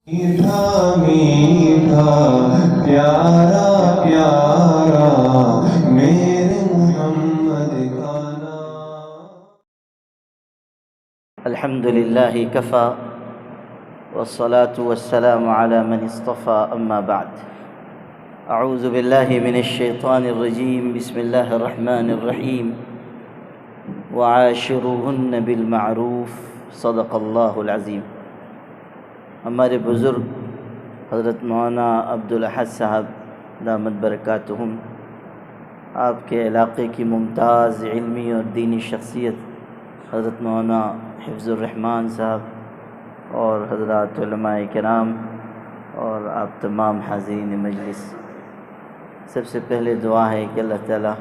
میٹھا میٹھا پیارا پیارا میرے محمد کا نام۔ الحمد للہ کفا والصلاة والسلام على من اصطفى اما بعد اعوذ باللہ من الشیطان الرجیم بسم اللہ الرحمن الرحیم وعاشروہن بالمعروف صدق اللہ العظیم۔ ہمارے بزرگ حضرت مولانا عبدالاحد صاحب دامت برکاتہم، آپ کے علاقے کی ممتاز علمی اور دینی شخصیت حضرت مولانا حفظ الرحمان صاحب اور حضرات علماء کرام اور آپ تمام حاضرین مجلس، سب سے پہلے دعا ہے کہ اللہ تعالیٰ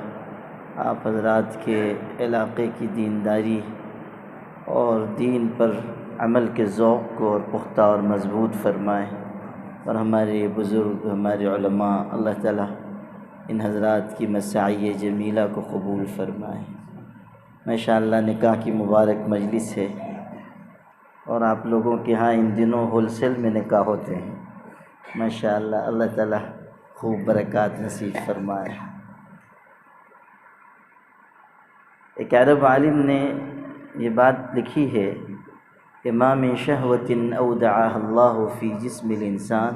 آپ حضرات کے علاقے کی دینداری اور دین پر عمل کے ذوق کو اور پختہ اور مضبوط فرمائے، اور ہمارے بزرگ ہمارے علماء اللہ تعالیٰ ان حضرات کی مساعی جمیلہ کو قبول فرمائے۔ ماشاءاللہ نکاح کی مبارک مجلس ہے، اور آپ لوگوں کے ہاں ان دنوں ہول سیل میں نکاح ہوتے ہیں۔ ماشاءاللہ اللہ تعالیٰ خوب برکات نصیب فرمائے۔ ایک عرب عالم نے یہ بات لکھی ہے کہ ما من شہوۃ اودعها اللہ فی جسم الانسان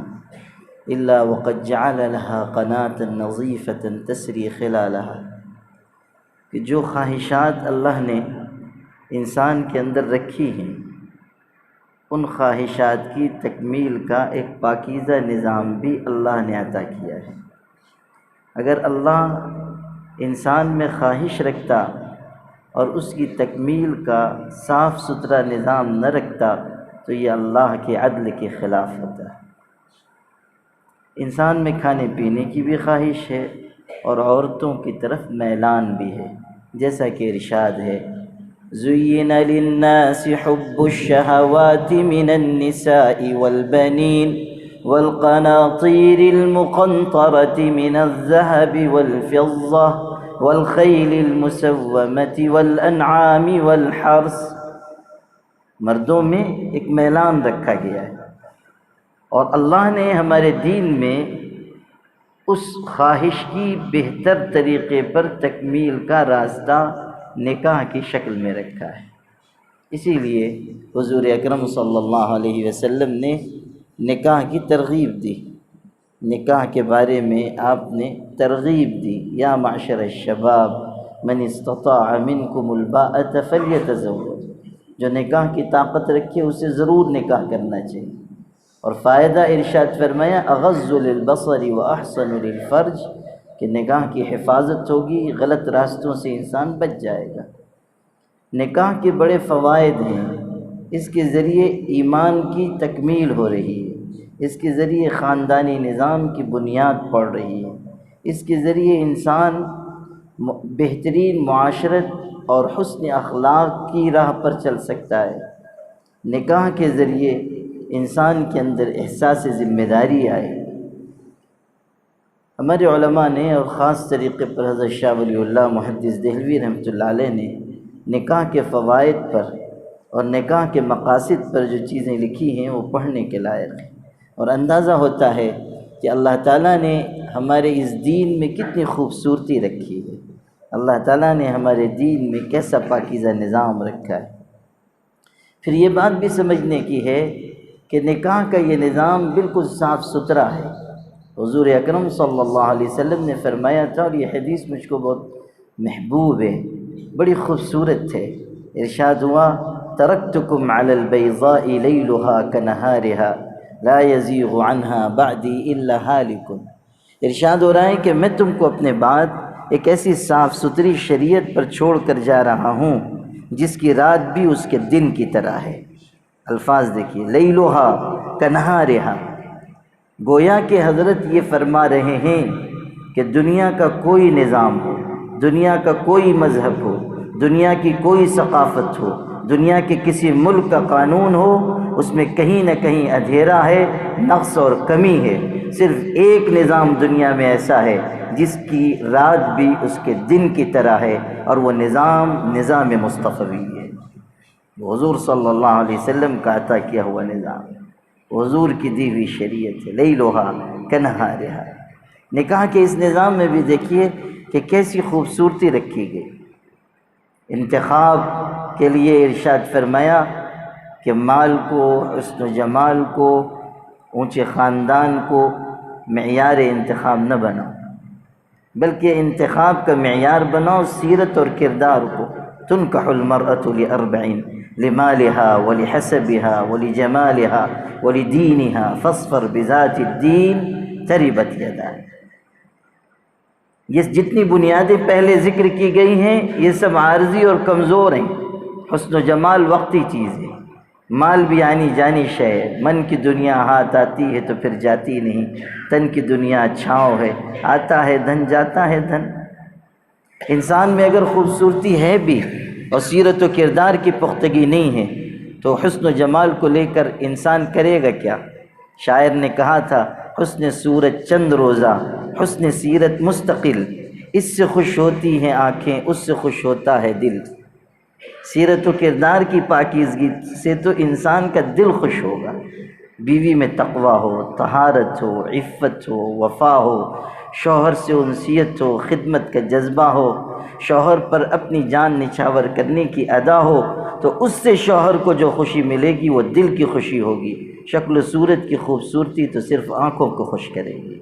الا وقد جعل لها قناة نظیفة تسری خلالها، کہ جو خواہشات اللہ نے انسان کے اندر رکھی ہیں، ان خواہشات کی تکمیل کا ایک پاکیزہ نظام بھی اللہ نے عطا کیا ہے۔ اگر اللہ انسان میں خواہش رکھتا اور اس کی تکمیل کا صاف ستھرا نظام نہ رکھتا تو یہ اللہ کے عدل کے خلاف ہوتا ہے۔ انسان میں کھانے پینے کی بھی خواہش ہے اور عورتوں کی طرف میلان بھی ہے، جیسا کہ ارشاد ہے زُيِّنَ لِلنَّاسِ حُبُّ الشَّهَوَاتِ مِنَ النِّسَاءِ وَالْبَنِينَ وَالْقَنَاطِيرِ الْمُقَنطَرَةِ مِنَ الذَّهَبِ وَالْفِضَّةِ والخیل المسومۃ والانعام والحرث، مردوں میں ایک میلان رکھا گیا ہے، اور اللہ نے ہمارے دین میں اس خواہش کی بہتر طریقے پر تکمیل کا راستہ نکاح کی شکل میں رکھا ہے۔ اسی لیے حضور اکرم صلی اللہ علیہ وسلم نے نکاح کی ترغیب دی، نکاح کے بارے میں آپ نے ترغیب دی، یا معشر الشباب من استطاع منکم الباءۃ فلیتزوج، جو نکاح کی طاقت رکھے اسے ضرور نکاح کرنا چاہیے، اور فائدہ ارشاد فرمایا اغض للبصر واحسن للفرج، کہ نکاح کی حفاظت ہوگی، غلط راستوں سے انسان بچ جائے گا۔ نکاح کے بڑے فوائد ہیں، اس کے ذریعے ایمان کی تکمیل ہو رہی ہے، اس کے ذریعے خاندانی نظام کی بنیاد پڑ رہی ہے، اس کے ذریعے انسان بہترین معاشرت اور حسن اخلاق کی راہ پر چل سکتا ہے۔ نکاح کے ذریعے انسان کے اندر احساس ذمہ داری آئے۔ ہمارے علماء نے اور خاص طریقے پر حضرت شاہ ولی اللہ محدث دہلوی رحمۃ اللہ علیہ نے نکاح کے فوائد پر اور نکاح کے مقاصد پر جو چیزیں لکھی ہیں وہ پڑھنے کے لائق ہیں، اور اندازہ ہوتا ہے کہ اللہ تعالیٰ نے ہمارے اس دین میں کتنی خوبصورتی رکھی ہے، اللہ تعالیٰ نے ہمارے دین میں کیسا پاکیزہ نظام رکھا ہے۔ پھر یہ بات بھی سمجھنے کی ہے کہ نکاح کا یہ نظام بالکل صاف ستھرا ہے۔ حضور اکرم صلی اللہ علیہ وسلم نے فرمایا تھا، اور یہ حدیث مجھ کو بہت محبوب ہے، بڑی خوبصورت ہے، ارشاد ہوا ترکتکم علی البیضاء لیلہا کنہارہا لا یزیغ عنہا بعدی الا ہالک۔ ارشاد ہو رہا ہے کہ میں تم کو اپنے بعد ایک ایسی صاف ستھری شریعت پر چھوڑ کر جا رہا ہوں جس کی رات بھی اس کے دن کی طرح ہے۔ الفاظ دیکھیے، لیلہا کنہارہا، گویا کہ حضرت یہ فرما رہے ہیں کہ دنیا کا کوئی نظام ہو، دنیا کا کوئی مذہب ہو، دنیا کی کوئی ثقافت ہو، دنیا کے کسی ملک کا قانون ہو، اس میں کہیں نہ کہیں اندھیرا ہے، نقص اور کمی ہے۔ صرف ایک نظام دنیا میں ایسا ہے جس کی رات بھی اس کے دن کی طرح ہے، اور وہ نظام مصطفی ہے، حضور صلی اللہ علیہ وسلم کا عطا کیا ہوا نظام ہے۔ حضور کی دی ہوئی شریعت ہے، لیلھا کنہارھا۔ نکاح کے اس نظام میں بھی دیکھیے کہ کیسی خوبصورتی رکھی گئی۔ انتخاب کے لیے ارشاد فرمایا کہ مال کو، حسن و جمال کو، اونچے خاندان کو معیار انتخاب نہ بناؤ، بلکہ انتخاب کا معیار بناؤ سیرت اور کردار کو۔ تنکح المرأة ل40 لمالها ولحسبها ولجمالها ولدینها فاصفر بذات الدین تربت یداک۔ یہ جتنی بنیادیں پہلے ذکر کی گئی ہیں یہ سب عارضی اور کمزور ہیں۔ حسن و جمال وقتی چیز ہے، مال بھی آنی جانی شے ہے۔ من کی دنیا ہاتھ آتی ہے تو پھر جاتی نہیں، تن کی دنیا چھاؤں ہے، آتا ہے دھن جاتا ہے دھن۔ انسان میں اگر خوبصورتی ہے بھی اور سیرت و کردار کی پختگی نہیں ہے تو حسن و جمال کو لے کر انسان کرے گا کیا؟ شاعر نے کہا تھا، حسن صورت چند روزہ، حسن سیرت مستقل، اس سے خوش ہوتی ہیں آنکھیں، اس سے خوش ہوتا ہے دل۔ سیرت و کردار کی پاکیزگی سے تو انسان کا دل خوش ہوگا۔ بیوی میں تقویٰ ہو، طہارت ہو، عفت ہو، وفا ہو، شوہر سے انسیت ہو، خدمت کا جذبہ ہو، شوہر پر اپنی جان نچھاور کرنے کی ادا ہو، تو اس سے شوہر کو جو خوشی ملے گی وہ دل کی خوشی ہوگی۔ شکل و صورت کی خوبصورتی تو صرف آنکھوں کو خوش کرے گی،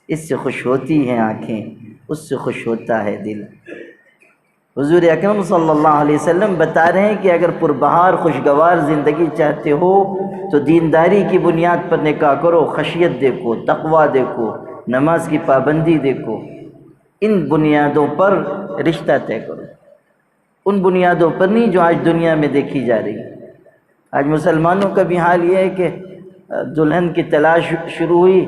اس سے خوش ہوتی ہیں آنکھیں، اس سے خوش ہوتا ہے دل۔ حضور اکرم صلی اللہ علیہ وسلم بتا رہے ہیں کہ اگر پربہار خوشگوار زندگی چاہتے ہو تو دینداری کی بنیاد پر نکاح کرو، خشیت دیکھو، تقویٰ دیکھو، نماز کی پابندی دیکھو، ان بنیادوں پر رشتہ طے کرو، ان بنیادوں پر نہیں جو آج دنیا میں دیکھی جا رہی ہے۔ آج مسلمانوں کا بھی حال یہ ہے کہ دلہن کی تلاش شروع ہوئی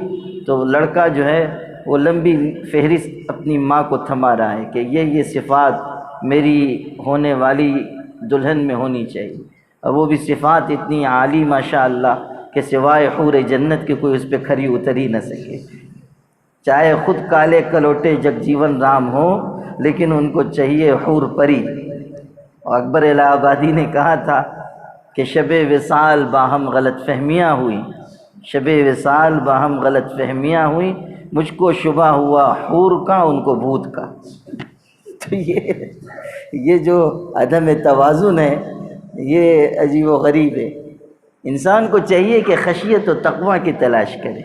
تو لڑکا جو ہے وہ لمبی فہرست اپنی ماں کو تھما رہا ہے کہ یہ صفات میری ہونے والی دلہن میں ہونی چاہیے، اور وہ بھی صفات اتنی عالی ماشاءاللہ کہ سوائے حور جنت کے کوئی اس پہ کھری اتر ہی نہ سکے۔ چاہے خود کالے کلوٹے جگ جیون رام ہو لیکن ان کو چاہیے حور پری۔ اور اکبر الہ آبادی نے کہا تھا کہ شب وصال باہم غلط فہمیاں ہوئی، شب وصال باہم غلط فہمیاں ہوئی، مجھ کو شبہ ہوا حور کا ان کو بھوت کا۔ تو یہ جو عدم توازن ہے یہ عجیب و غریب ہے۔ انسان کو چاہیے کہ خشیت و تقویٰ کی تلاش کرے۔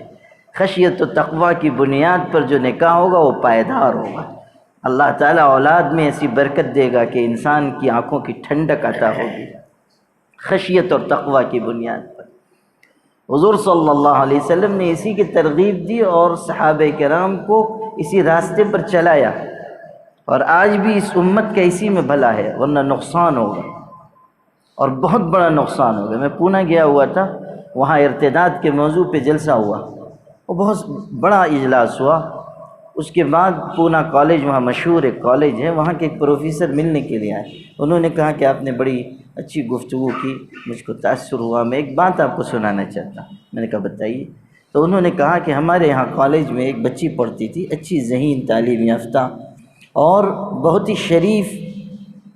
خشیت و تقویٰ کی بنیاد پر جو نکاح ہوگا وہ پائیدار ہوگا۔ اللہ تعالیٰ اولاد میں ایسی برکت دے گا کہ انسان کی آنکھوں کی ٹھنڈک عطا ہوگی، خشیت اور تقویٰ کی بنیاد پر۔ حضور صلی اللہ علیہ وسلم نے اسی کی ترغیب دی اور صحابہ کرام کو اسی راستے پر چلایا، اور آج بھی اس امت کا اسی میں بھلا ہے، ورنہ نقصان ہوگا اور بہت بڑا نقصان ہوگا۔ میں پونا گیا ہوا تھا، وہاں ارتداد کے موضوع پہ جلسہ ہوا، وہ بہت بڑا اجلاس ہوا۔ اس کے بعد پونا کالج، وہاں مشہور ایک کالج ہے، وہاں کے ایک پروفیسر ملنے کے لیے آئے۔ انہوں نے کہا کہ آپ نے بڑی اچھی گفتگو کی، مجھ کو تاثر ہوا، میں ایک بات آپ کو سنانا چاہتا ہوں۔ میں نے کہا بتائیے۔ تو انہوں نے کہا کہ ہمارے یہاں کالج میں ایک بچی پڑھتی تھی، اچھی ذہین، تعلیم یافتہ اور بہت ہی شریف،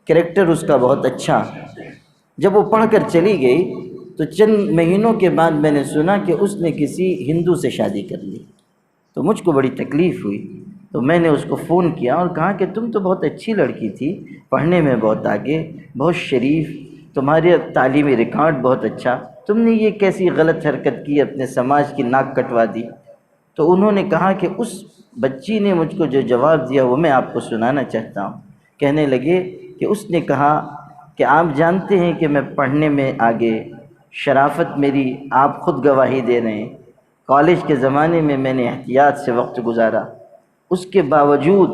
کریکٹر اس کا بہت اچھا۔ جب وہ پڑھ کر چلی گئی تو چند مہینوں کے بعد میں نے سنا کہ اس نے کسی ہندو سے شادی کر لی۔ تو مجھ کو بڑی تکلیف ہوئی، تو میں نے اس کو فون کیا اور کہا کہ تم تو بہت اچھی لڑکی تھی، پڑھنے میں بہت آگے، بہت شریف، تمہارے تعلیمی ریکارڈ بہت اچھا، تم نے یہ کیسی غلط حرکت کی، اپنے سماج کی ناک کٹوا دی؟ تو انہوں نے کہا کہ اس بچی نے مجھ کو جو جواب دیا وہ میں آپ کو سنانا چاہتا ہوں۔ کہنے لگے کہ اس نے کہا کہ آپ جانتے ہیں کہ میں پڑھنے میں آگے، شرافت میری آپ خود گواہی دے رہے ہیں، کالج کے زمانے میں میں نے احتیاط سے وقت گزارا، اس کے باوجود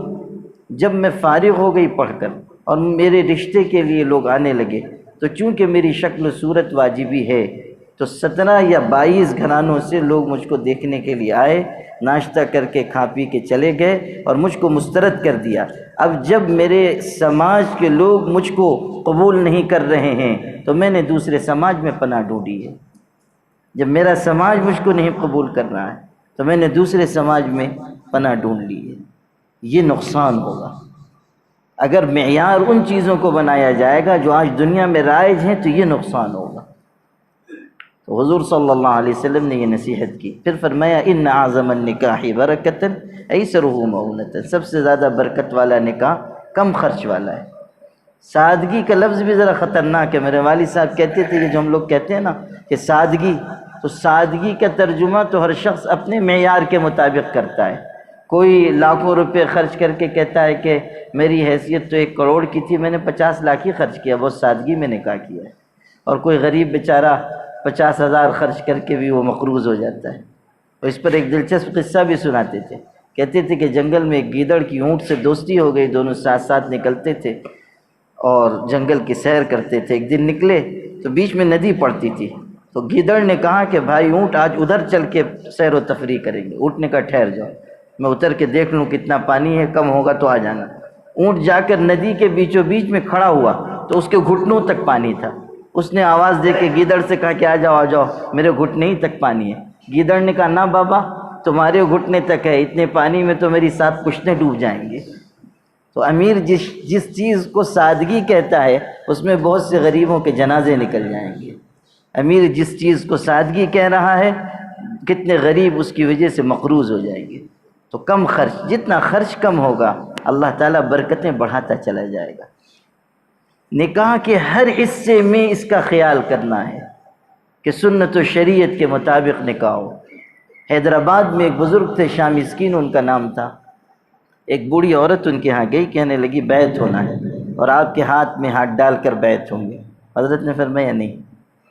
جب میں فارغ ہو گئی پڑھ کر اور میرے رشتے کے لیے لوگ آنے لگے تو چونکہ میری شکل و صورت واجبی ہے تو 17 یا 22 گھرانوں سے لوگ مجھ کو دیکھنے کے لیے آئے، ناشتہ کر کے کھا پی کے چلے گئے اور مجھ کو مسترد کر دیا۔ اب جب میرے سماج کے لوگ مجھ کو قبول نہیں کر رہے ہیں تو میں نے دوسرے سماج میں پناہ ڈھونڈی ہے۔ جب میرا سماج مجھ کو نہیں قبول کر رہا ہے تو میں نے دوسرے سماج میں پناہ ڈھونڈ لی ہے۔ یہ نقصان ہوگا اگر معیار ان چیزوں کو بنایا جائے گا جو آج دنیا میں رائج ہیں، تو یہ نقصان ہوگا۔ تو حضور صلی اللہ علیہ وسلم نے یہ نصیحت کی. پھر فرمایا ان اعظم النکاح برکۃ ایسرہ مؤونۃ، سب سے زیادہ برکت والا نکاح کم خرچ والا ہے. سادگی کا لفظ بھی ذرا خطرناک ہے. میرے والد صاحب کہتے تھے کہ جو ہم لوگ کہتے ہیں نا کہ سادگی، تو سادگی کا ترجمہ تو ہر شخص اپنے معیار کے مطابق کرتا ہے. کوئی لاکھوں روپے خرچ کر کے کہتا ہے کہ میری حیثیت تو 1 کروڑ کی تھی، میں نے 50 لاکھ ہی خرچ کیا، بہت سادگی میں نکاح کیا ہے. اور کوئی غریب بیچارہ 50,000 خرچ کر کے بھی وہ مقروض ہو جاتا ہے. اور اس پر ایک دلچسپ قصہ بھی سناتے تھے. کہتے تھے کہ جنگل میں ایک گیدڑ کی اونٹ سے دوستی ہو گئی، دونوں ساتھ ساتھ نکلتے تھے اور جنگل کی سیر کرتے تھے. ایک دن نکلے تو بیچ میں ندی پڑتی تھی، تو گیدڑ نے کہا کہ بھائی اونٹ آج ادھر چل کے سیر و تفریح کریں گے. اونٹ نے کہا ٹھہر جاؤ، میں اتر کے دیکھ لوں کتنا پانی ہے، کم ہوگا تو آ جانا. اونٹ جا کر ندی کے بیچوں بیچ میں کھڑا ہوا تو اس کے گھٹنوں تک پانی تھا. اس نے آواز دے کے گیدڑ سے کہا کہ آ جاؤ آ جاؤ، میرے گھٹنے ہی تک پانی ہے. گیدڑ نے کہا نہ بابا، تمہارے گھٹنے تک ہے، اتنے پانی میں تو میری 7 پشتیں ڈوب جائیں گے. تو امیر جس چیز کو سادگی کہتا ہے اس میں بہت سے غریبوں کے جنازے نکل جائیں گے. امیر جس چیز کو سادگی کہہ رہا ہے، کتنے غریب اس کی وجہ سے مقروض ہو جائیں گے. تو کم خرچ، جتنا خرچ کم ہوگا اللہ تعالیٰ برکتیں بڑھاتا چلا جائے گا. نکاح کے ہر حصے میں اس کا خیال کرنا ہے کہ سنت و شریعت کے مطابق نکاح ہو. حیدرآباد میں ایک بزرگ تھے، شاہ مسکین ان کا نام تھا. ایک بوڑھی عورت ان کے ہاں گئی، کہنے لگی بیعت ہونا ہے اور آپ کے ہاتھ میں ہاتھ ڈال کر بیعت ہوں گے. حضرت نے فرمایا نہیں،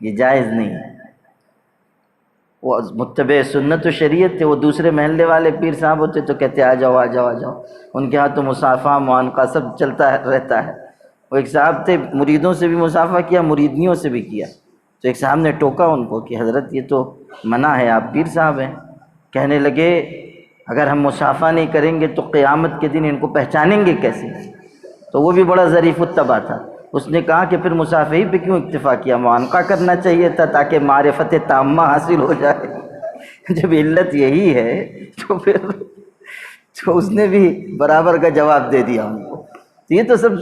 یہ جائز نہیں ہے. وہ متبع سنت و شریعت تھے. وہ دوسرے محلے والے پیر صاحب ہوتے تو کہتے آ جاؤ آ جاؤ آ جاؤ. ان کے ہاں تو مصافحہ معانقہ سب چلتا رہتا ہے. وہ ایک صاحب تھے، مریدوں سے بھی مصافحہ کیا، مریدنیوں سے بھی کیا. تو ایک صاحب نے ٹوکا ان کو کہ حضرت یہ تو منع ہے، آپ پیر صاحب ہیں. کہنے لگے اگر ہم مصافحہ نہیں کریں گے تو قیامت کے دن ان کو پہچانیں گے کیسے؟ تو وہ بھی بڑا ظریف الطبع تھا. اس نے کہا کہ پھر مصافحے پہ کیوں اکتفا کیا، معانقہ کرنا چاہیے تھا تاکہ معرفت تامہ حاصل ہو جائے. جب علت یہی ہے تو پھر تو اس نے بھی برابر کا جواب دے دیا ان کو. یہ تو سب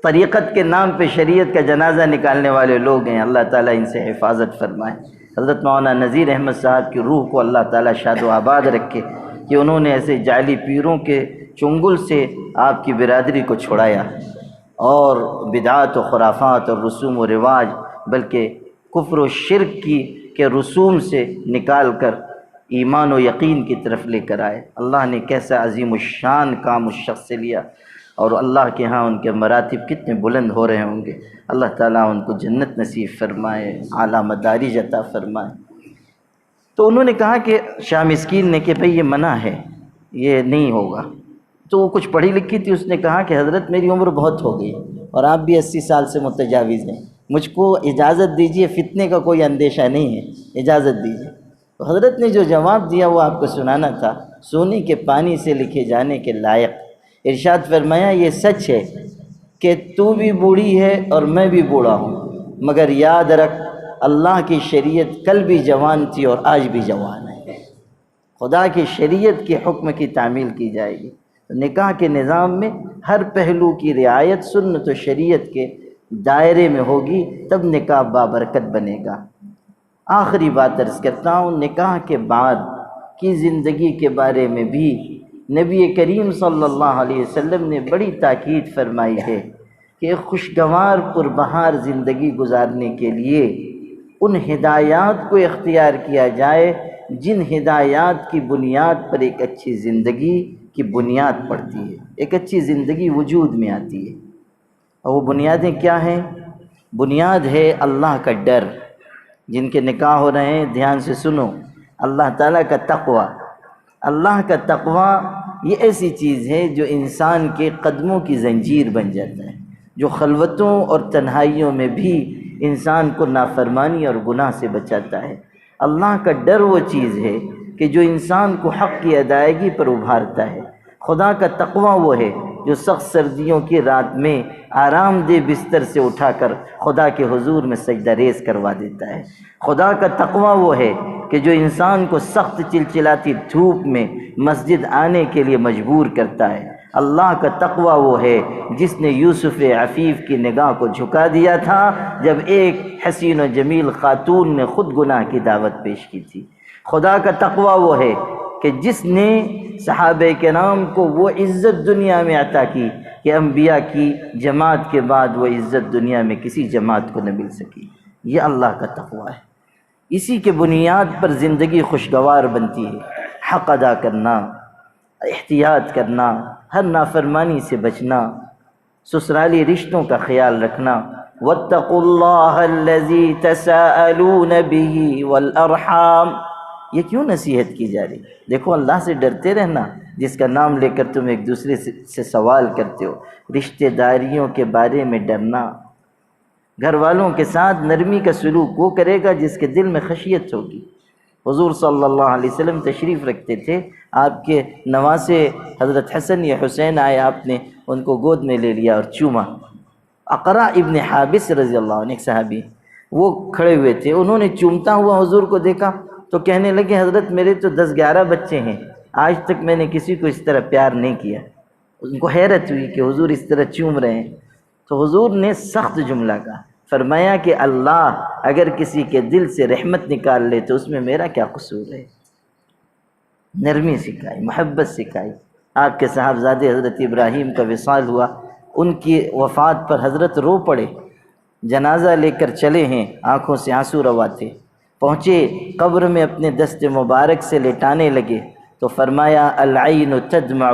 طریقت کے نام پہ شریعت کا جنازہ نکالنے والے لوگ ہیں. اللہ تعالیٰ ان سے حفاظت فرمائے. حضرت مولانا نذیر احمد صاحب کی روح کو اللہ تعالیٰ شاد و آباد رکھے کہ انہوں نے ایسے جعلی پیروں کے چنگل سے آپ کی برادری کو چھڑایا اور بدعات و خرافات اور رسوم و رواج بلکہ کفر و شرک کے رسوم سے نکال کر ایمان و یقین کی طرف لے کر آئے. اللہ نے کیسا عظیم الشان کام اس شخص سے لیا اور اللہ کے ہاں ان کے مراتب کتنے بلند ہو رہے ہوں گے. اللہ تعالیٰ ان کو جنت نصیب فرمائے، اعلیٰ مدارج عطا فرمائے. تو انہوں نے کہا کہ شاہ مسکین نے کہ بھئی یہ منع ہے، یہ نہیں ہوگا. تو وہ کچھ پڑھی لکھی تھی. اس نے کہا کہ حضرت میری عمر بہت ہو گئی اور آپ بھی 80 سال سے متجاوز ہیں، مجھ کو اجازت دیجیے، فتنے کا کوئی اندیشہ نہیں ہے، اجازت دیجیے. تو حضرت نے جو جواب دیا وہ آپ کو سنانا تھا. سونے کے پانی سے لکھے جانے کے لائق. ارشاد فرمایا یہ سچ ہے کہ تو بھی بوڑھی ہے اور میں بھی بوڑھا ہوں، مگر یاد رکھ اللہ کی شریعت کل بھی جوان تھی اور آج بھی جوان ہے. خدا کی شریعت کے حکم کی تعمیل کی جائے گی. نکاح کے نظام میں ہر پہلو کی رعایت سنت و شریعت کے دائرے میں ہوگی، تب نکاح بابرکت بنے گا. آخری بات عرض کرتا ہوں، نکاح کے بعد کی زندگی کے بارے میں بھی نبی کریم صلی اللہ علیہ وسلم نے بڑی تاکید فرمائی ہے کہ خوشگوار پربہار زندگی گزارنے کے لیے ان ہدایات کو اختیار کیا جائے جن ہدایات کی بنیاد پر ایک اچھی زندگی کی بنیاد پڑتی ہے، ایک اچھی زندگی وجود میں آتی ہے. اور وہ بنیادیں کیا ہیں؟ بنیاد ہے اللہ کا ڈر. جن کے نکاح ہو رہے ہیں دھیان سے سنو، اللہ تعالیٰ کا تقوی. اللہ کا تقوی یہ ایسی چیز ہے جو انسان کے قدموں کی زنجیر بن جاتا ہے، جو خلوتوں اور تنہائیوں میں بھی انسان کو نافرمانی اور گناہ سے بچاتا ہے. اللہ کا ڈر وہ چیز ہے کہ جو انسان کو حق کی ادائیگی پر ابھارتا ہے. خدا کا تقوی وہ ہے جو سخت سردیوں کی رات میں آرام دہ بستر سے اٹھا کر خدا کے حضور میں سجدہ ریز کروا دیتا ہے. خدا کا تقوی وہ ہے کہ جو انسان کو سخت چلچلاتی دھوپ میں مسجد آنے کے لیے مجبور کرتا ہے. اللہ کا تقوی وہ ہے جس نے یوسف عفیف کی نگاہ کو جھکا دیا تھا جب ایک حسین و جمیل خاتون نے خود گناہ کی دعوت پیش کی تھی۔ خدا کا تقوی وہ ہے کہ جس نے صحابہ کرام کو وہ عزت دنیا میں عطا کی کہ انبیاء کی جماعت کے بعد وہ عزت دنیا میں کسی جماعت کو نہ مل سکی۔ یہ اللہ کا تقوی ہے، اسی کے بنیاد پر زندگی خوشگوار بنتی ہے۔ حق ادا کرنا، احتیاط کرنا، ہر نافرمانی سے بچنا، سسرالی رشتوں کا خیال رکھنا۔ واتقوا اللہ الذی تساءلون به والارحام، یہ کیوں نصیحت کی جا رہی؟ دیکھو اللہ سے ڈرتے رہنا، جس کا نام لے کر تم ایک دوسرے سے سوال کرتے ہو۔ رشتہ داریوں کے بارے میں ڈرنا، گھر والوں کے ساتھ نرمی کا سلوک وہ کرے گا جس کے دل میں خشیت ہوگی۔ حضور صلی اللہ علیہ وسلم تشریف رکھتے تھے، آپ کے نواسے حضرت حسن یا حسین آئے، آپ نے ان کو گود میں لے لیا اور چوما۔ اقرع ابن حابس رضی اللہ عنہ ایک صحابی، وہ کھڑے ہوئے تھے، انہوں نے چومتا ہوا حضور کو دیکھا تو کہنے لگے حضرت میرے تو 10-11 بچے ہیں، آج تک میں نے کسی کو اس طرح پیار نہیں کیا۔ ان کو حیرت ہوئی کہ حضور اس طرح چوم رہے ہیں، تو حضور نے سخت جملہ کہا، فرمایا کہ اللہ اگر کسی کے دل سے رحمت نکال لے تو اس میں میرا کیا قصور ہے۔ نرمی سکھائی، محبت سکھائی۔ آپ کے صاحبزادے حضرت ابراہیم کا وصال ہوا، ان کی وفات پر حضرت رو پڑے، جنازہ لے کر چلے ہیں، آنکھوں سے آنسو روا تھے، پہنچے قبر میں اپنے دست مبارک سے لٹانے لگے تو فرمایا العین تدمع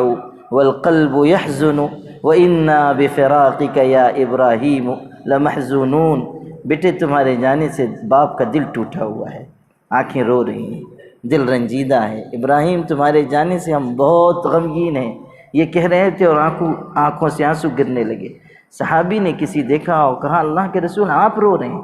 والقلب يحزن وإنا بفراقك یا ابراہیم لمحزونون، بیٹے تمہارے جانے سے باپ کا دل ٹوٹا ہوا ہے، آنکھیں رو رہی ہیں، دل رنجیدہ ہے، ابراہیم تمہارے جانے سے ہم بہت غمگین ہیں، یہ کہہ رہے تھے اور آنکھوں سے آنسو گرنے لگے۔ صحابی نے کسی دیکھا اور کہا اللہ کے رسول آپ رو رہے ہیں،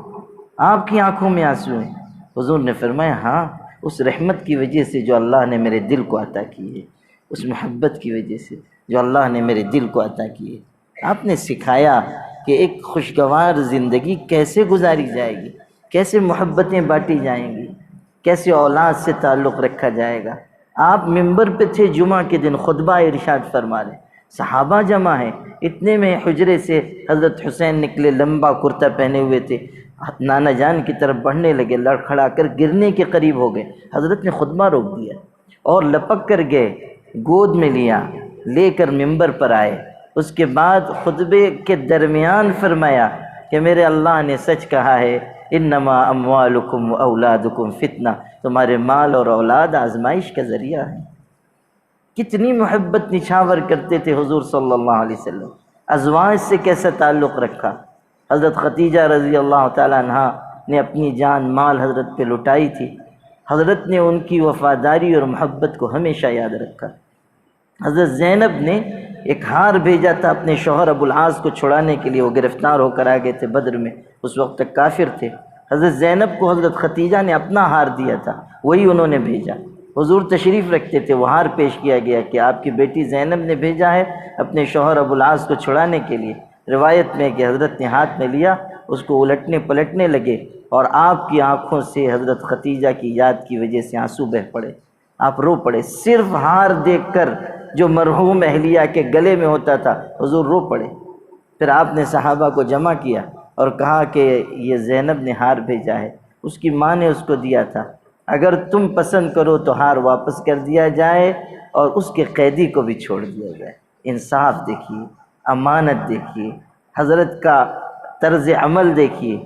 آپ کی آنکھوں میں آنسو ہیں؟ حضور نے فرمایا ہاں، اس رحمت کی وجہ سے جو اللہ نے میرے دل کو عطا کی ہے، اس محبت کی وجہ سے جو اللہ نے میرے دل کو عطا کی ہے۔ آپ نے سکھایا کہ ایک خوشگوار زندگی کیسے گزاری جائے گی، کیسے محبتیں بانٹی جائیں گی، کیسے اولاد سے تعلق رکھا جائے گا۔ آپ ممبر پہ تھے، جمعہ کے دن خطبہ ارشاد فرما رہے، صحابہ جمع ہیں، اتنے میں حجرے سے حضرت حسین نکلے، لمبا کرتا پہنے ہوئے تھے، نانا جان کی طرف بڑھنے لگے، لڑکھڑا کر گرنے کے قریب ہو گئے۔ حضرت نے خطبہ روک دیا اور لپک کر گئے، گود میں لیا، لے کر ممبر پر آئے۔ اس کے بعد خطبے کے درمیان فرمایا کہ میرے اللہ نے سچ کہا ہے انما اموالکم و اولادکم فتنہ، تمہارے مال اور اولاد آزمائش کا ذریعہ ہے۔ کتنی محبت نچھاور کرتے تھے حضور صلی اللہ علیہ وسلم، ازواج سے کیسا تعلق رکھا۔ حضرت خدیجہ رضی اللہ تعالیٰ عنہا نے اپنی جان مال حضرت پہ لٹائی تھی، حضرت نے ان کی وفاداری اور محبت کو ہمیشہ یاد رکھا۔ حضرت زینب نے ایک ہار بھیجا تھا اپنے شوہر ابو العاص کو چھڑانے کے لیے، وہ گرفتار ہو کر آ گئے تھے بدر میں، اس وقت تک کافر تھے۔ حضرت زینب کو حضرت خدیجہ نے اپنا ہار دیا تھا، وہی انہوں نے بھیجا۔ حضور تشریف رکھتے تھے، وہ ہار پیش کیا گیا کہ آپ کی بیٹی زینب نے بھیجا ہے اپنے شوہر ابو العاص کو چھڑانے کے لیے۔ روایت میں کہ حضرت نے ہاتھ میں لیا، اس کو الٹنے پلٹنے لگے اور آپ کی آنکھوں سے حضرت خدیجہ کی یاد کی وجہ سے آنسو بہہ پڑے، آپ رو پڑے۔ صرف ہار دیکھ کر جو مرحوم اہلیہ کے گلے میں ہوتا تھا حضور رو پڑے۔ پھر آپ نے صحابہ کو جمع کیا اور کہا کہ یہ زینب نے ہار بھیجا ہے، اس کی ماں نے اس کو دیا تھا، اگر تم پسند کرو تو ہار واپس کر دیا جائے اور اس کے قیدی کو بھی چھوڑ دیا جائے۔ انصاف دیکھیے، امانت دیکھیے، حضرت کا طرز عمل دیکھیے،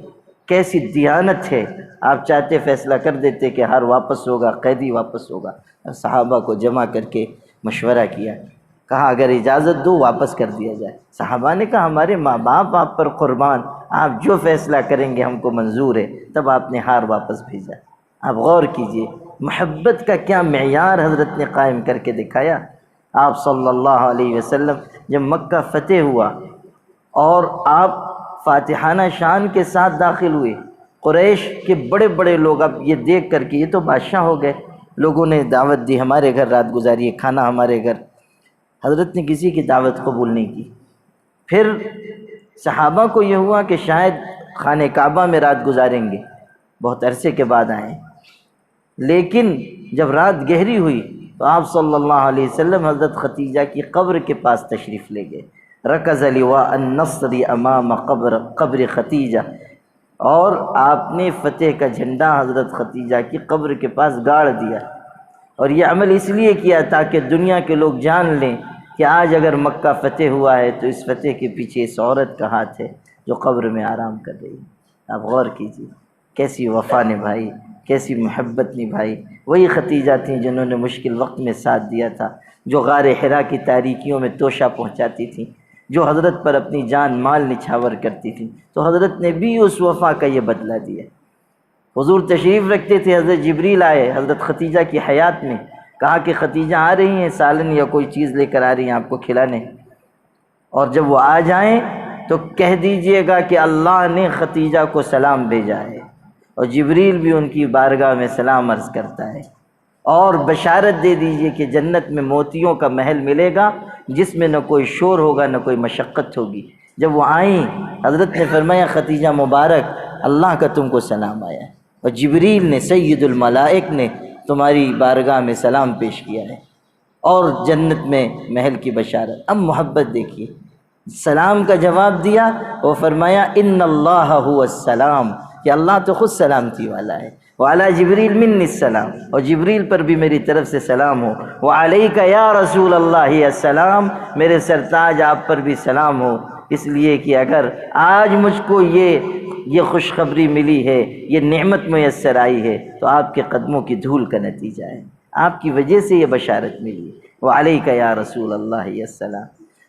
کیسی دیانت ہے۔ آپ چاہتے فیصلہ کر دیتے کہ ہار واپس ہوگا، قیدی واپس ہوگا۔ صحابہ کو جمع کر کے مشورہ کیا، کہا اگر اجازت دو واپس کر دیا جائے۔ صحابہ نے کہا ہمارے ماں باپ آپ پر قربان، آپ جو فیصلہ کریں گے ہم کو منظور ہے۔ تب آپ نے ہار واپس بھیجا۔ آپ غور کیجئے، محبت کا کیا معیار حضرت نے قائم کر کے دکھایا۔ آپ صلی اللہ علیہ وسلم جب مکہ فتح ہوا اور آپ فاتحانہ شان کے ساتھ داخل ہوئے، قریش کے بڑے بڑے لوگ اب یہ دیکھ کر کہ یہ تو بادشاہ ہو گئے، لوگوں نے دعوت دی ہمارے گھر رات گزاری، کھانا ہمارے گھر۔ حضرت نے کسی کی دعوت قبول نہیں کی۔ پھر صحابہ کو یہ ہوا کہ شاید خانہ کعبہ میں رات گزاریں گے، بہت عرصے کے بعد آئے، لیکن جب رات گہری ہوئی تو آپ صلی اللہ علیہ وسلم حضرت ختیجہ کی قبر کے پاس تشریف لے گئے. رکز لواء النصر امام قبر ختیجہ، اور آپ نے فتح کا جھنڈا حضرت ختیجہ کی قبر کے پاس گاڑ دیا. اور یہ عمل اس لیے کیا تاکہ دنیا کے لوگ جان لیں کہ آج اگر مکہ فتح ہوا ہے تو اس فتح کے پیچھے اس عورت کا ہاتھ ہے جو قبر میں آرام کر رہی ہے. آپ غور کیجیے کیسی وفا نبھائی، کیسی محبت نبھائی. وہی ختیجہ تھیں جنہوں نے مشکل وقت میں ساتھ دیا تھا، جو غار حرا کی تاریکیوں میں توشہ پہنچاتی تھیں، جو حضرت پر اپنی جان مال نچھاور کرتی تھیں. تو حضرت نے بھی اس وفا کا یہ بدلہ دیا. حضور تشریف رکھتے تھے، حضرت جبریل آئے حضرت ختیجہ کی حیات میں، کہا کہ ختیجہ آ رہی ہیں، سالن یا کوئی چیز لے کر آ رہی ہیں آپ کو کھلانے، اور جب وہ آ جائیں تو کہہ دیجئے گا کہ اللہ نے ختیجہ کو سلام بھیجا ہے. اور جبریل بھی ان کی بارگاہ میں سلام عرض کرتا ہے. اور بشارت دے دیجئے کہ جنت میں موتیوں کا محل ملے گا جس میں نہ کوئی شور ہوگا نہ کوئی مشقت ہوگی. جب وہ آئیں حضرت نے فرمایا ختیجہ مبارک، اللہ کا تم کو سلام آیا ہے، اور جبریل نے سید الملائک نے تمہاری بارگاہ میں سلام پیش کیا ہے، اور جنت میں محل کی بشارت. اب محبت دیکھیے، سلام کا جواب دیا، وہ فرمایا ان اللہ هو السلام، کہ اللہ تو خود سلامتی والا ہے. وعلی جبریل منی السلام، اور جبریل پر بھی میری طرف سے سلام ہو. وعلیک یا رسول اللہ السلام، میرے سرتاج آپ پر بھی سلام ہو. اس لیے کہ اگر آج مجھ کو یہ خوشخبری ملی ہے، یہ نعمت میسر آئی ہے، تو آپ کے قدموں کی دھول کا نتیجہ ہے، آپ کی وجہ سے یہ بشارت ملی. وعلیک یا رسول اللہ السلام.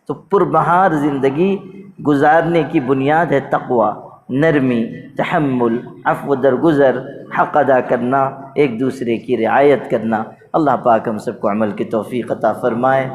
تو پربہار زندگی گزارنے کی بنیاد ہے تقوی، نرمی، تحمل، عفو درگزر، حق ادا کرنا، ایک دوسرے کی رعایت کرنا. اللہ پاک ہم سب کو عمل کی توفیق عطا فرمائے.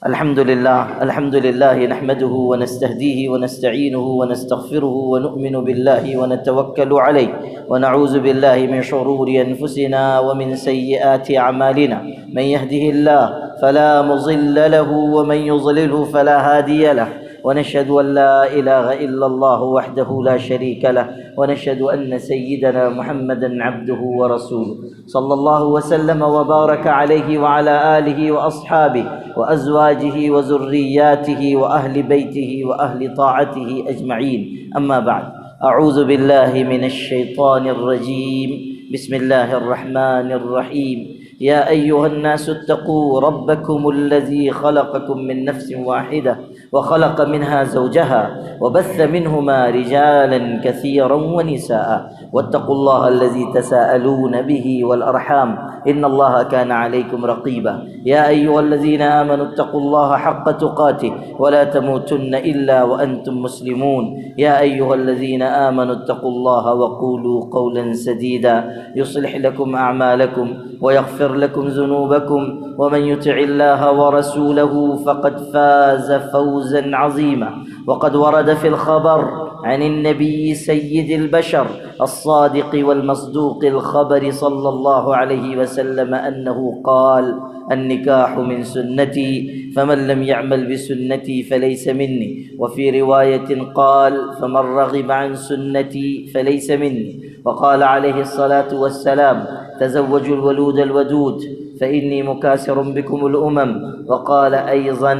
الحمد لله نحمده ونستهديه ونستعينه ونستغفره ونؤمن بالله ونتوكل عليه ونعوذ بالله من شرور أنفسنا ومن سيئات أعمالنا. من يهده الله فلا مضل له ومن يضلله فلا هادي له، ونشهد أن لا إله إلا الله وحده لا شريك له، ونشهد أن سيدنا محمدا عبده ورسوله صلى الله وسلم وبارك عليه وعلى آله وأصحابه وأزواجه وذرياته وأهل بيته وأهل طاعته أجمعين. أما بعد، أعوذ بالله من الشيطان الرجيم. بسم الله الرحمن الرحيم. يا أيها الناس اتقوا ربكم الذي خلقكم من نفس واحدة وخلق منها زوجها وبث منهما رجالا كثيرا ونساء، واتقوا الله الذي تساءلون به والأرحام إن الله كان عليكم رقيبا. يا أيها الذين آمنوا اتقوا الله حق تقاته ولا تموتن إلا وأنتم مسلمون. يا أيها الذين آمنوا اتقوا الله وقولوا قولا سديدا يصلح لكم أعمالكم ويغفر لكم ذنوبكم، ومن يطع الله ورسوله فقد فاز فوزا عظيما. وقد ورد في الخبر عن النبي سيد البشر الصادق والمصدوق الخبر صلى الله عليه وسلم أنه قال: النكاح من سنتي فمن لم يعمل بسنتي فليس مني. وفي رواية قال: فمن رغب عن سنتي فليس مني. وقال عليه الصلاة والسلام: تزوجوا الولود الودود فإني مكاثر بكم الأمم. وقال أيضا: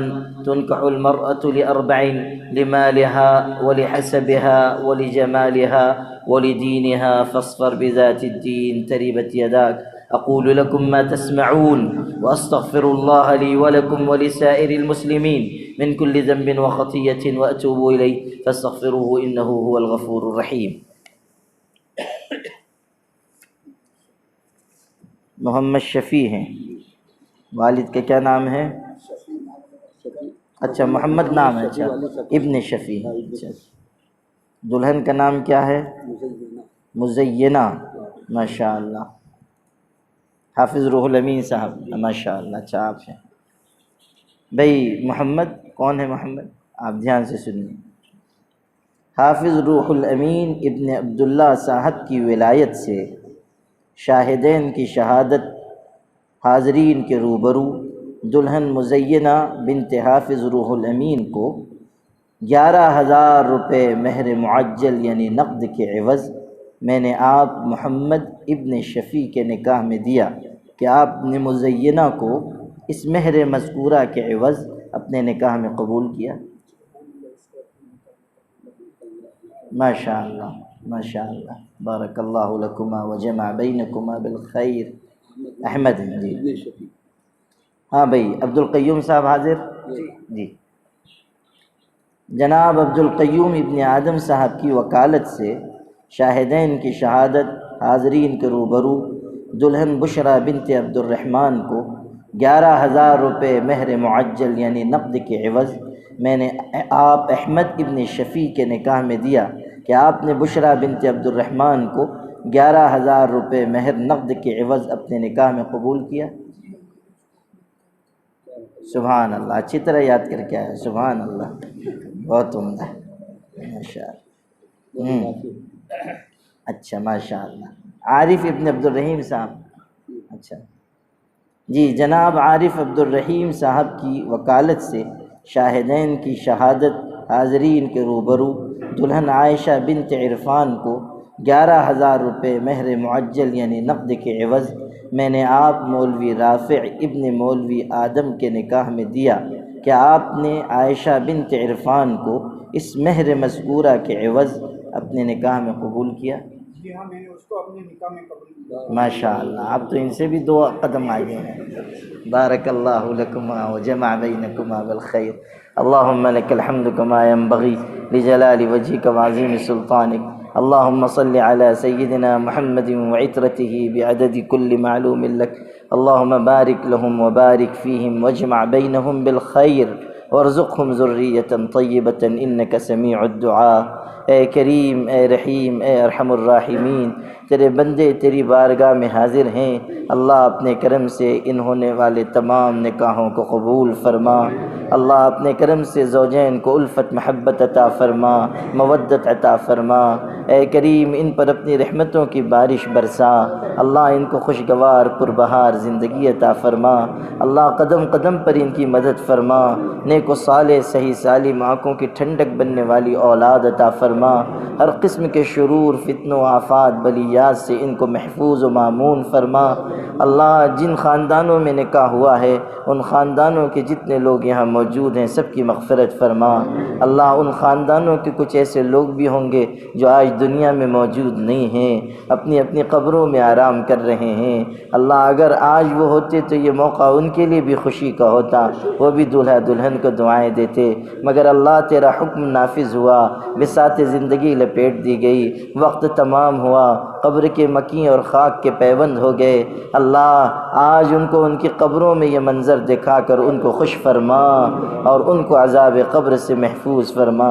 تنكح المرأة لأربع: لمالها ولحسبها ولجمالها ولدينها فاصفر بذات الدين تربت يداك. أقول لكم ما تسمعون وأستغفر الله لي ولكم ولسائر المسلمين من كل ذنب وخطية وأتوب إليه فاستغفروه إنه هو الغفور الرحيم. محمد شفیع ہیں، والد کا کیا نام ہے؟ اچھا محمد نام ہے، اچھا ابن شفیع. اچھا دلہن کا نام کیا ہے؟ مزینہ. ماشاء اللہ. حافظ روح الامین صاحب، ماشاء اللہ. اچھا آپ ہیں بھائی. محمد کون ہے؟ محمد آپ دھیان سے سنیے. حافظ روح الامین ابن عبداللہ صاحب کی ولایت سے شاہدین کی شہادت حاضرین کے روبرو دلہن مزینہ بنت حافظ روح الامین کو 11,000 روپے مہر معجل یعنی نقد کے عوض میں نے آپ محمد ابن شفیع کے نکاح میں دیا. کہ آپ نے مزینہ کو اس مہر مذکورہ کے عوض اپنے نکاح میں قبول کیا؟ ماشاء اللہ ماشاء اللہ، بارک اللہ لکما وجمع بینکما بالخیر۔ احمد جی، ہاں بھائی، عبد القیوم صاحب حاضر؟ جی، جناب عبد القیوم ابن آدم صاحب کی وکالت سے شاہدین کی شہادت، حاضرین کے روبرو دلہن بشریٰ بنت عبد الرحمن کو 11,000 روپے مہر معجل یعنی نقد کے عوض میں نے آپ احمد ابن شفیع کے نکاح میں دیا کہ آپ نے بشریٰ بنت عبد الرحمن کو 11,000 روپے مہر نقد کے عوض اپنے نکاح میں قبول کیا؟ سبحان اللہ، اچھی طرح یاد کر کے آیا، سبحان اللہ، بہت عمدہ، ماشاء اللہ۔ اچھا ماشاء اللہ، عارف ابن عبد الرحیم صاحب، اچھا جی، جناب عارف عبد الرحیم صاحب کی وکالت سے شاہدین کی شہادت، حاضرین کے روبرو دلہن عائشہ بنت عرفان کو 11,000 روپے مہر معجل یعنی نقد کے عوض میں نے آپ مولوی رافع ابن مولوی آدم کے نکاح میں دیا کہ آپ نے عائشہ بنت عرفان کو اس مہر مذکورہ کے عوض اپنے نکاح میں قبول کیا؟ جی ہاں، میں نے اس کو اپنے نکاح میں قبول کیا۔ ماشاء اللہ، آپ تو ان سے بھی 2 قدم آگے ہیں۔ بارک اللہ لکما وجمع بینکما بالخیر۔ اللہم لک الحمد کما ینبغی لجلال وجہک وعظیم سلطانک۔ اللہم صل علی سیدنا محمد وعطرتہ بعدد کل معلوم لک۔ اللہم بارک لہم وبارک فیہم واجمع بینہم بالخیر وارزقہم ذریۃ طیبۃ انک سمیع الدعاء۔ اے کریم، اے رحیم، اے ارحم الراحمین، تیرے بندے تیری بارگاہ میں حاضر ہیں، اللہ اپنے کرم سے ان ہونے والے تمام نکاحوں کو قبول فرما۔ اللہ اپنے کرم سے زوجین کو الفت محبت عطا فرما، مودت عطا فرما۔ اے کریم، ان پر اپنی رحمتوں کی بارش برسا، اللہ ان کو خوشگوار پربہار زندگی عطا فرما۔ اللہ قدم قدم پر ان کی مدد فرما، نیک و صالح صحیح سالم آنکھوں کی ٹھنڈک بننے والی اولاد عطا فرما۔ ہر قسم کے شرور، فتنوں، آفات، بلیات سے ان کو محفوظ و مامون فرما۔ اللہ جن خاندانوں میں نکاح ہوا ہے ان خاندانوں کے جتنے لوگ یہاں موجود ہیں سب کی مغفرت فرما۔ اللہ ان خاندانوں کے کچھ ایسے لوگ بھی ہوں گے جو آج دنیا میں موجود نہیں ہیں، اپنی اپنی قبروں میں آرام کر رہے ہیں، اللہ اگر آج وہ ہوتے تو یہ موقع ان کے لیے بھی خوشی کا ہوتا، وہ بھی دولہا دلہن کو دعائیں دیتے، مگر اللہ تیرا حکم نافذ ہوا، بساط زندگی لپیٹ دی گئی، وقت تمام ہوا، قبر کے مکیں اور خاک کے پیوند ہو گئے۔ اللہ آج ان کو ان کی قبروں میں یہ منظر دکھا کر ان کو خوش فرما اور ان کو عذاب قبر سے محفوظ فرما۔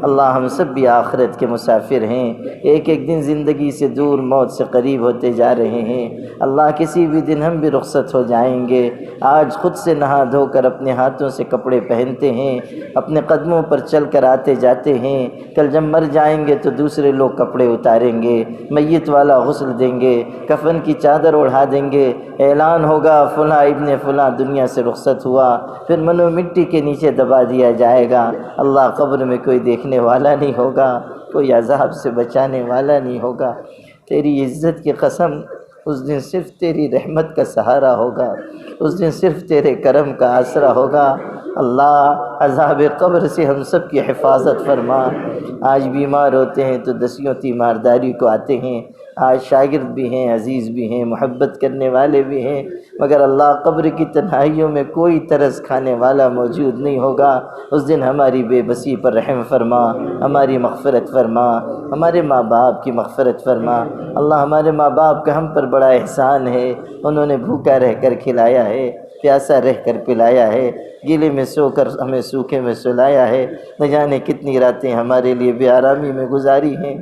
اللہ ہم سب بھی آخرت کے مسافر ہیں، ایک ایک دن زندگی سے دور، موت سے قریب ہوتے جا رہے ہیں، اللہ کسی بھی دن ہم بھی رخصت ہو جائیں گے۔ آج خود سے نہا دھو کر اپنے ہاتھوں سے کپڑے پہنتے ہیں، اپنے قدموں پر چل کر آتے جاتے ہیں، کل جب مر جائیں گے تو دوسرے لوگ کپڑے اتاریں گے، میت والا غسل دیں گے، کفن کی چادر اڑھا دیں گے، اعلان ہوگا فلاں ابن فلاں دنیا سے رخصت ہوا، پھر منو مٹی کے نیچے دبا دیا جائے گا۔ اللہ قبر میں کوئی دیکھنے والا نہیں ہوگا، کوئی عذاب سے بچانے والا نہیں ہوگا، تیری عزت کی قسم اس دن صرف تیری رحمت کا سہارا ہوگا، اس دن صرف تیرے کرم کا آسرا ہوگا۔ اللہ عذاب قبر سے ہم سب کی حفاظت فرما۔ آج بیمار ہوتے ہیں تو دسیوں تیمارداری کو آتے ہیں، آج شاگرد بھی ہیں، عزیز بھی ہیں، محبت کرنے والے بھی ہیں، مگر اللہ قبر کی تنہائیوں میں کوئی ترس کھانے والا موجود نہیں ہوگا۔ اس دن ہماری بے بسی پر رحم فرما، ہماری مغفرت فرما، ہمارے ماں باپ کی مغفرت فرما۔ اللہ ہمارے ماں باپ کا ہم پر بڑا احسان ہے، انہوں نے بھوکا رہ کر کھلایا ہے، پیاسا رہ کر پلایا ہے، گیلے میں سو کر ہمیں سوکھے میں سلایا ہے، نہ جانے کتنی راتیں ہمارے لیے بے آرامی میں گزاری ہیں۔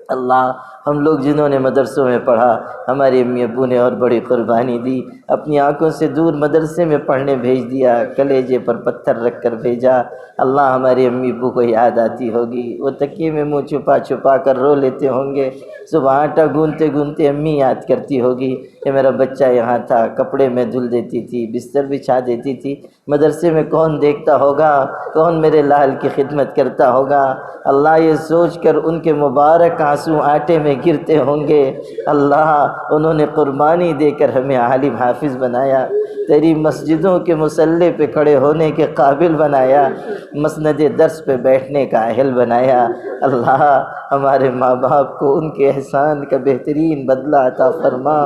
اللہ ہم لوگ جنہوں نے مدرسوں میں پڑھا، ہمارے امی ابو نے اور بڑی قربانی دی، اپنی آنکھوں سے دور مدرسے میں پڑھنے بھیج دیا، کلیجے پر پتھر رکھ کر بھیجا۔ اللہ ہمارے امی ابو کو یاد آتی ہوگی، وہ تکیے میں منہ چھپا چھپا کر رو لیتے ہوں گے، صبح آٹا گونتے گونتے امی یاد کرتی ہوگی کہ میرا بچہ یہاں تھا، کپڑے میں دھل دیتی تھی، بستر بچھا دیتی تھی، مدرسے میں کون دیکھتا ہوگا، کون میرے لال کی خدمت کرتا ہوگا۔ اللہ یہ سوچ کر ان کے مبارک آنسو آٹے میں گرتے ہوں گے، اللہ انہوں نے قربانی دے کر ہمیں عالم حافظ بنایا، تیری مسجدوں کے مصلی پہ کھڑے ہونے کے قابل بنایا، مسند درس پہ بیٹھنے کا اہل بنایا۔ اللہ ہمارے ماں باپ کو ان کے احسان کا بہترین بدلہ عطا فرما،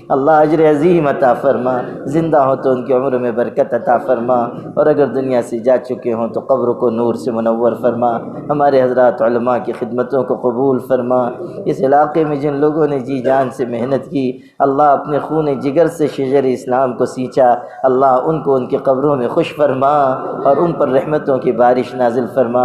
اللہ اجر عظیم عطا فرما، زندہ ہو تو ان کی عمر میں برکت عطا فرما، اور اگر دنیا سے جا چکے ہوں تو قبر کو نور سے منور فرما، ہمارے حضرات علماء کی خدمتوں کو قبول فرما۔ اس علاقے میں جن لوگوں نے جی جان سے محنت کی، اللہ اپنے خون جگر سے شجر اسلام کو سینچا، اللہ ان کو ان کی قبروں میں خوش فرما اور ان پر رحمتوں کی بارش نازل فرما۔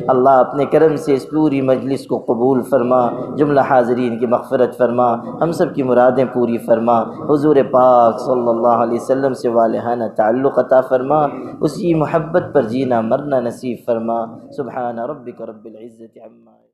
اللہ اپنے کرم سے اس پوری مجلس کو قبول فرما، جملہ حاضرین کی مغفرت فرما، ہم سب کی مرادیں پوری فرما، حضور پاک صلی اللہ علیہ وسلم سے والہانہ تعلق عطا فرما، اسی محبت پر جینا مرنا نصیب فرما۔ سبحان ربک رب العزت عما